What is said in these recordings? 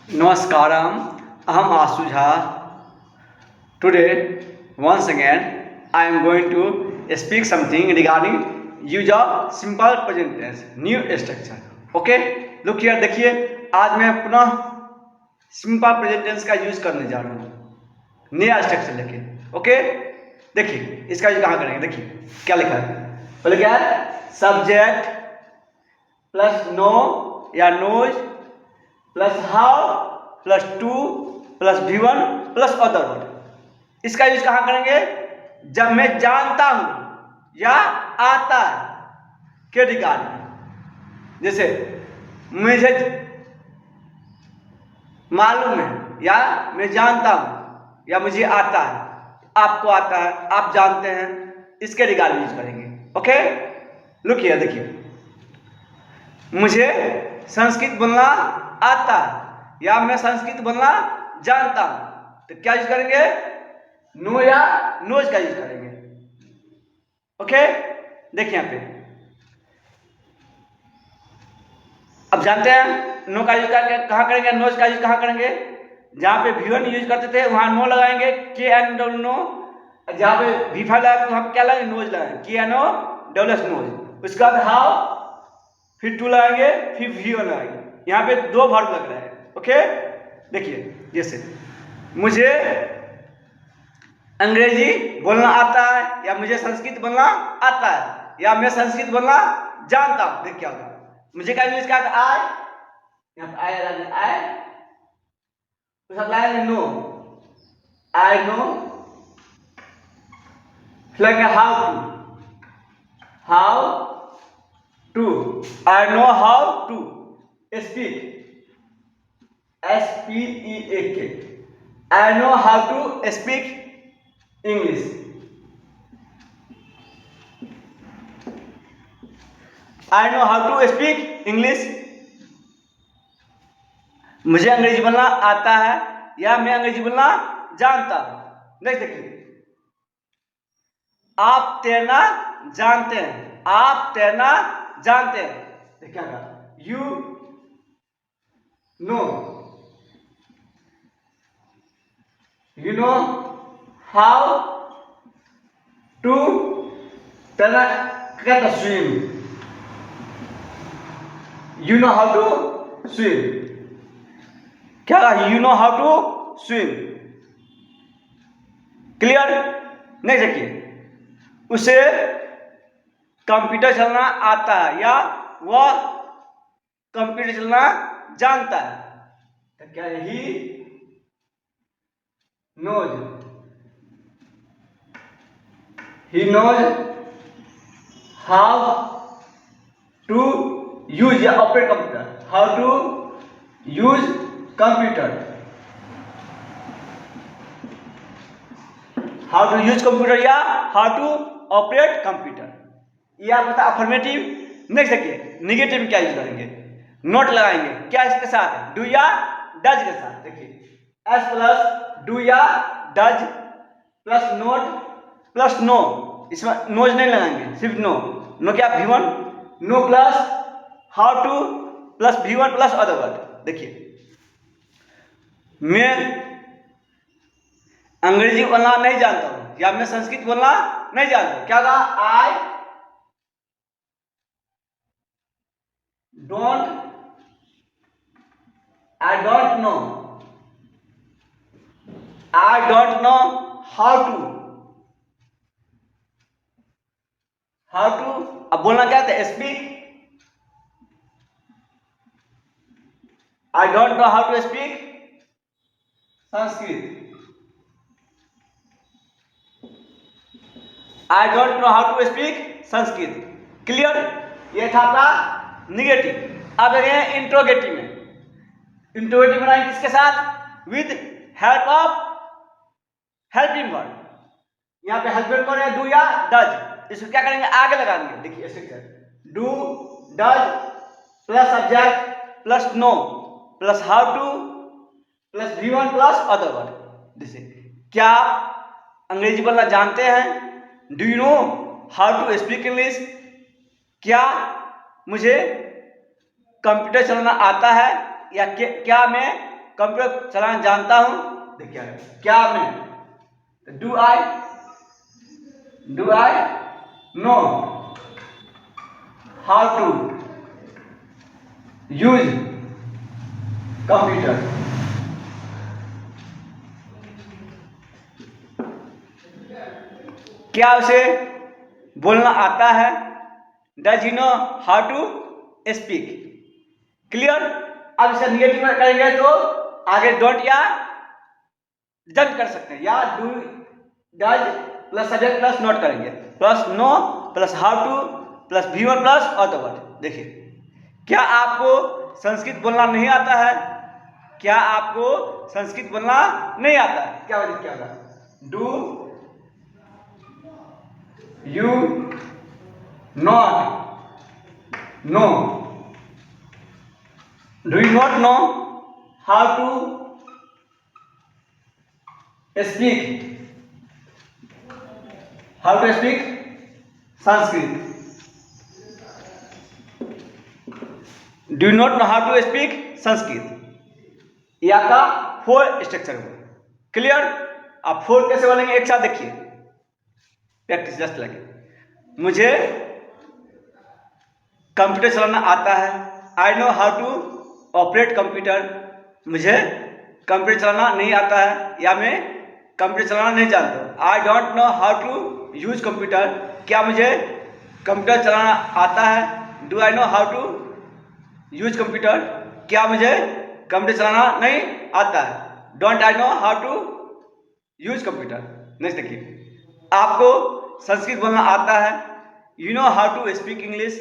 Namaskaram, aham Asuja. Today, once again, I am going to speak something regarding use of simple present tense, new structure. Okay, look here, देखिए आज मैं पुनः simple present tense का use करने जा रहा हूँ नया स्ट्रक्चर लेके। ओके, देखिए इसका यूज कहाँ करेंगे, देखिए क्या लिखा है। पहले क्या है, सब्जेक्ट प्लस नो या knows plus how plus to plus V1 plus other word. इसका यूज कहाँ करेंगे, जब मैं जानता हूं या आता है के रिगार्डिंग। जैसे मुझे मालूम है या मैं जानता हूं या मुझे आता है, आपको आता है, आप जानते हैं, इसके रिगार्डिंग यूज करेंगे। ओके, लुक हियर, देखिए मुझे संस्कृत बोलना आता है या मैं संस्कृत बोलना जानता हूं, तो क्या यूज करेंगे, नो या नोज का यूज करेंगे। ओके, देखिए यहां पे अब जानते हैं नो का यूज कहां करेंगे, नोज का यूज कहां करेंगे। जहां पे V1 यूज करते थे वहां नो लगाएंगे, के एन डब्ल्यू नो। जहां पे V5 लगाएंगे वहां पे क्या लगाएंगे, नोज लगाएंगे, K N O W S knows. उसके बाद हाउ, फिर टू लगाएंगे, फिर V1 लगाएंगे। यहाँ पे दो वर्ब लग रहा है। ओके, देखिए जैसे मुझे अंग्रेजी बोलना आता है या मुझे संस्कृत बोलना आता है या मैं संस्कृत बोलना जानता हूं। देख क्या होगा, मुझे क्या इंग्लिश का आई, यहाँ पे आई लगाएंगे, आई तो सब लाएंगे नो, आई नो। फिर लगेंगे how to, I know how to speak, SPEAK, I know how to speak English. I know how to speak English, मुझे अंग्रेजी बोलना आता है या मैं अंग्रेजी बोलना जानता हूं। नेक्स्ट देखिए, आप तैरना जानते हैं, आप तैरना जानते हैं, क्या कहा, you know, you know how to तैरना, क्या था, swim, you know how to swim, क्या कहा, you know how to swim. Clear. Next देखिए, उसे कंप्यूटर चलाना आता है या वह कंप्यूटर चलाना जानता है, तो क्या है, he knows, he knows how to use या operate computer, how to use computer, how to use computer या हाउ टू ऑपरेट कंप्यूटर। ये आप बता अफर्मेटिव। नेक्स्ट देखिए, निगेटिव में क्या यूज करेंगे, नोट लगाएंगे, क्या इसके साथ, डू या डज के साथ। देखिए एस प्लस डू या does plus not plus know, इसमें नोज नहीं लगाएंगे, सिर्फ नो। नो क्या, V1, know plus how to plus V1 plus other word. देखिए मैं अंग्रेजी बोलना नहीं जानता हूं या मैं संस्कृत बोलना नहीं जानता हूं, क्या कहा, I don't know, I don't know how to, अब बोलना क्या था, speak, I don't know how to speak Sanskrit, I don't know how to speak Sanskrit. Clear. ये था आपका निगेटिव। अब देखें इंट्रोगेटिव में, इंट्रोगेटिव बनाएंगे किसके साथ, with help of helping word. यहां पे हेल्पिंग वर्ड है डू या डज, इसको क्या करेंगे, आगे लगा देंगे। देखिए structure, do does plus subject plus no plus how to plus V1 plus other word. जैसे क्या आप अंग्रेजी बोलना जानते हैं, do you know how to speak English, क्या मुझे कंप्यूटर चलाना आता है या क्या मैं कंप्यूटर चलाना जानता हूं। देखिए क्या मैं do I know how to use computer. क्या उसे बोलना आता है? Does he know how to speak. Clear. अब इसे निगेटिव में करेंगे तो आगे डोंट या डन कर सकते हैं, या do does plus subject plus not करेंगे, plus no plus how to plus V1 plus other word. देखिए क्या आपको संस्कृत बोलना नहीं आता है? क्या आपको संस्कृत बोलना नहीं आता है? क्या होगा? Do you not know, do you not know how to speak Sanskrit? Do not know how to speak Sanskrit. या का 4 स्ट्रक्चर हुआ। क्लियर। आप 4 कैसे बनेंगे एक साथ देखिए, प्रैक्टिस जस्ट लगे। मुझे कंप्यूटर चलाना आता है। I know how to operate computer. मुझे कंप्यूटर चलाना नहीं आता है या मैं कंप्यूटर चलाना नहीं जानता। I don't know how to use computer. क्या मुझे कंप्यूटर चलाना आता है? Do I know how to use computer. क्या मुझे कंप्यूटर चलाना नहीं आता है? Don't I know how to use computer. Next देखिए, आपको संस्कृत बोलना आता है। You know how to speak English.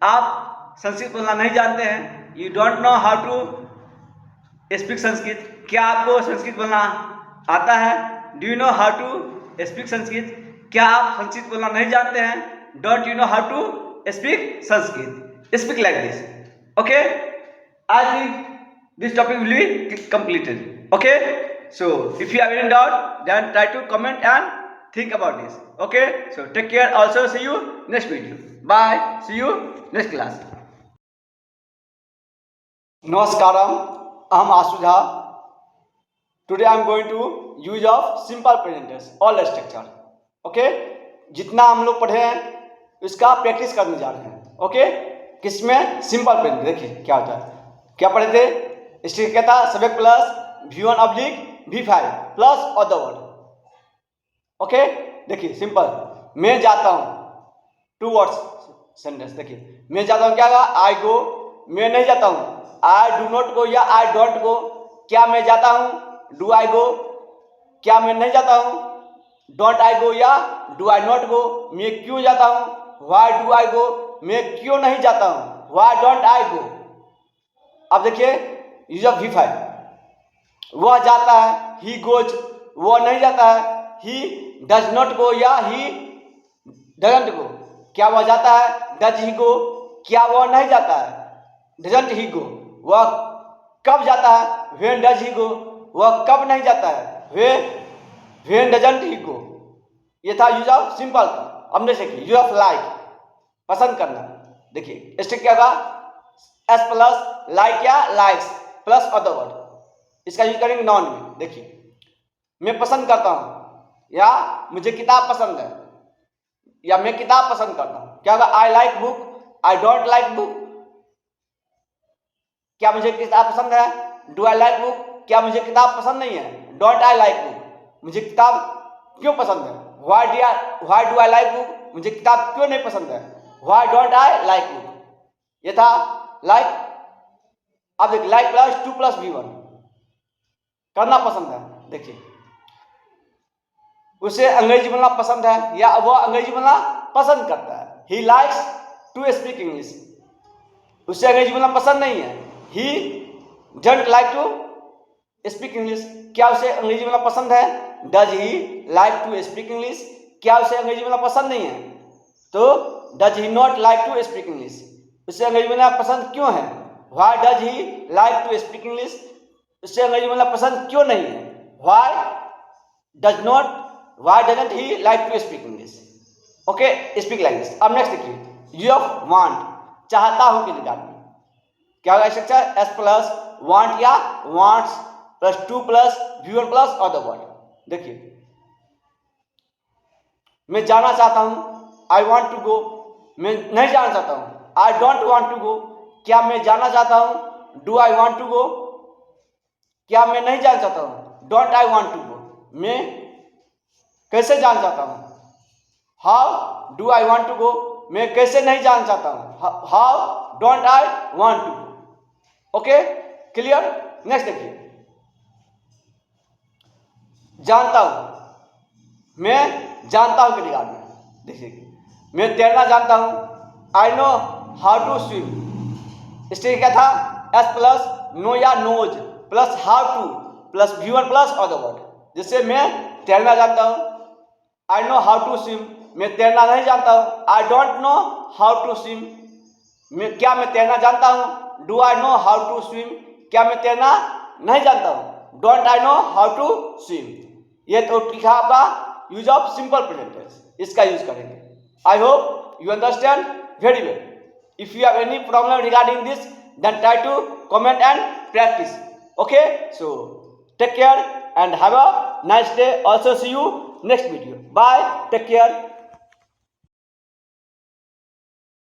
आप संस्कृत बोलना नहीं जानते हैं। You don't know how to speak Sanskrit. क्या आपको संस्कृत बोलना आता है? Do you know how to speak Sanskrit. क्या आप संस्कृत बोलना नहीं जानते हैं? Don't you know how to speak Sanskrit. Speak like this. Okay, I think this topic will be completed. Okay, so if you have any doubt, then try to comment and think about this. Okay, so take care. Also, see you next video. Bye. See you next class. Namaskaram. I am Asudha. Today I am going to use of simple present tense, all structure. Okay, जितना हम लोग पढ़े हैं उसका practice करने जा रहे हैं। ओके, किसमें? Simple present. देखिए क्या होता है, क्या पढ़े थे? स्ट्रिक क्या था? Subject plus V1 oblique V5 plus other word. Okay, देखिए सिंपल। मैं जाता हूं, 2 वर्ड्स सेंटेंस। देखिए मैं जाता हूं, क्या होगा? आई गो। मैं नहीं जाता हूं, आई डू नॉट गो या आई डोंट गो। क्या मैं जाता हूं? डू आई गो। क्या मैं नहीं जाता हूं? डोंट आई गो या डू आई नॉट गो। मैं क्यों जाता हूं? व्हाई डू आई गो। मैं क्यों नहीं जाता हूं? व्हाई डोंट आई गो। अब देखिए यूज ऑफ V5। वह जाता है, ही गोज। वह नहीं जाता है, ही डज नॉट गो या ही डजंट गो। क्या वह जाता है? डज ही गो। क्या वह नहीं जाता है? डजंट ही गो। वह कब जाता है? व्हेन डज ही गो। वह कब नहीं जाता है? व्हेन डजंट ही गो। ये था यूज ऑफ सिंपल। अब देखिए यूज ऑफ लाइक, पसंद करना। देखिए स्ट्रिक क्या होगा? एस प्लस लाइक या लाइक्स प्लस अदर वर्ड। इसका यूज करेंगे नॉन में। देखिए मैं पसंद करता हूं या मुझे किताब पसंद है या मैं किताब पसंद करता हूं। क्या होगा? I like book, I don't like book. क्या मुझे किताब पसंद है? Do I like book. क्या मुझे किताब पसंद नहीं है? Don't I like book. मुझे किताब क्यों पसंद है? Why do I like book. मुझे किताब क्यों नहीं पसंद है? Why don't I like book. ये था लाइक। अब देखिए लाइक प्लस 2 प्लस V1, करना पसंद है। देखिए उसे अंग्रेजी बोलना पसंद है या वह अंग्रेजी बोलना पसंद करता है। He likes to speak English. उसे अंग्रेजी बोलना पसंद नहीं है। He don't like to speak English. क्या उसे अंग्रेजी बोलना पसंद है? Does he like to speak English. क्या उसे अंग्रेजी बोलना पसंद नहीं है? तो does he not like to speak English. उसे अंग्रेजी बोलना पसंद क्यों है? Why does he like to speak English. उसे अंग्रेजी बोलना पसंद क्यों नहीं है? Why doesn't he like to speak English. Okay, speak like this. अब नेक्स्ट देखिए यूज ऑफ वांट, चाहता हूं के रिगार्ड में। क्या होगा स्ट्रक्चर? एस प्लस वांट या wants plus to plus V1 plus other word. देखिए मैं जाना चाहता हूँ, आई वॉन्ट टू गो। मैं नहीं जाना चाहता हूँ, I don't want to go. क्या मैं जाना चाहता हूँ, do I want to go. क्या मैं नहीं जाना चाहता हूँ, don't I want to go. मैं कैसे जाना चाहता हूँ, how do I want to go. मैं कैसे नहीं जाना चाहता हूँ, how don't I want to go. Okay, clear. Next देखिए, जानता हूँ, मैं जानता हूँ के रिगार्ड में। देखिए मैं तैरना जानता हूँ, I know how to swim. इसलिए क्या था, एस प्लस नो या knows plus how to plus V1 plus other word, जिससे मैं तैरना जानता हूँ। I know how to swim, मैं तैरना नहीं जानता हूँ, I don't know how to swim. क्या मैं तैरना जानता हूँ, do I know how to swim. क्या मैं तैरना नहीं जानता हूँ, don't I know how to swim. ये तो लिखा आपका use of simple present tense, इसका यूज करेंगे। I hope you understand very well. If you have any problem regarding this, then try to comment and practice. Okay, so take care and have a nice day. Also see you next video. Bye, take care.